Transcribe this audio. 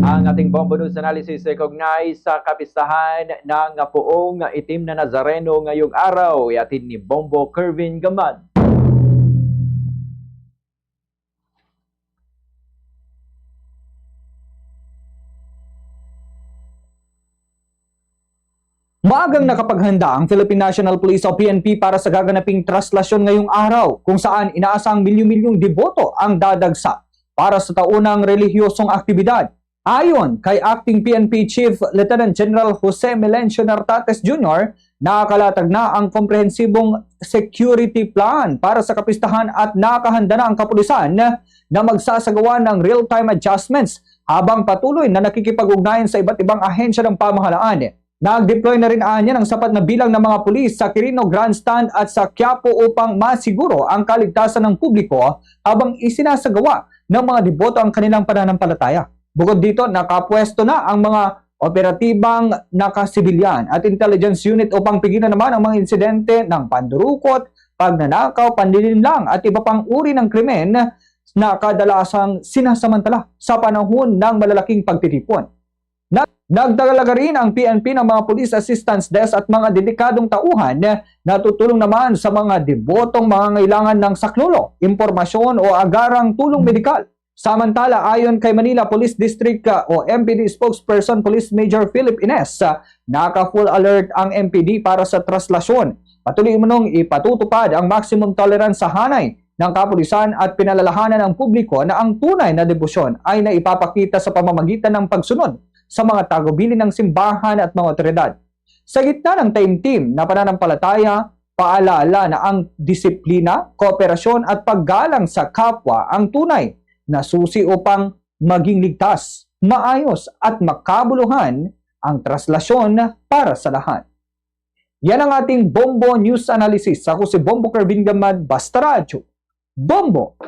Ang ating Bombo News Analysis ay kaugnay sa kapistahan ng Puong Itim na Nazareno ngayong araw. Iatid ni Bombo Kervin Gamad. Maagang nakapaghanda ang Philippine National Police o PNP para sa gaganaping traslasyon ngayong araw kung saan inaasang milyon-milyong deboto ang dadagsa para sa taunang relihiyosong aktibidad. Ayon kay Acting PNP Chief Lieutenant General Jose Melencio Nartates Jr., nakalatag na ang komprehensibong security plan para sa kapistahan at nakahanda na ang kapulisan na magsasagawa ng real-time adjustments habang patuloy na nakikipag-ugnayan sa iba't ibang ahensya ng pamahalaan. Nag-deploy na rin anya ng sapat na bilang ng mga pulis sa Quirino Grandstand at sa Quiapo upang masiguro ang kaligtasan ng publiko habang isinasagawa ng mga deboto ang kanilang pananampalataya. Bukod dito, nakapwesto na ang mga operatibang nakasibilyan at intelligence unit upang pigilan naman ang mga insidente ng pandurukot, pagnanakaw, panlilinlang at iba pang uri ng krimen na kadalasang sinasamantala sa panahon ng malalaking pagtitipon. Nagdagalaga rin ang PNP ng mga Police Assistance Desk at mga dedikadong tauhan na tutulong naman sa mga debotong mangangailangan ng saklolo, impormasyon o agarang tulong medikal. Samantala, ayon kay Manila Police District o MPD spokesperson Police Major Philip Ines, naka-full alert ang MPD para sa traslasyon. Patuloy umunong ipatutupad ang maximum tolerance sa hanay ng kapulisan at pinalalahanan ng publiko na ang tunay na debosyon ay naipapakita sa pamamagitan ng pagsunod sa mga tagubilin ng simbahan at mga otoridad. Sa gitna ng taimtim na pananampalataya, paalala na ang disiplina, kooperasyon at paggalang sa kapwa ang tunay na susi upang maging ligtas, maayos at makabuluhan ang traslasyon para sa lahat. Yan ang ating Bombo News Analysis. Ako si Bombo Kervin Gamad, Basta Radyo. Bombo!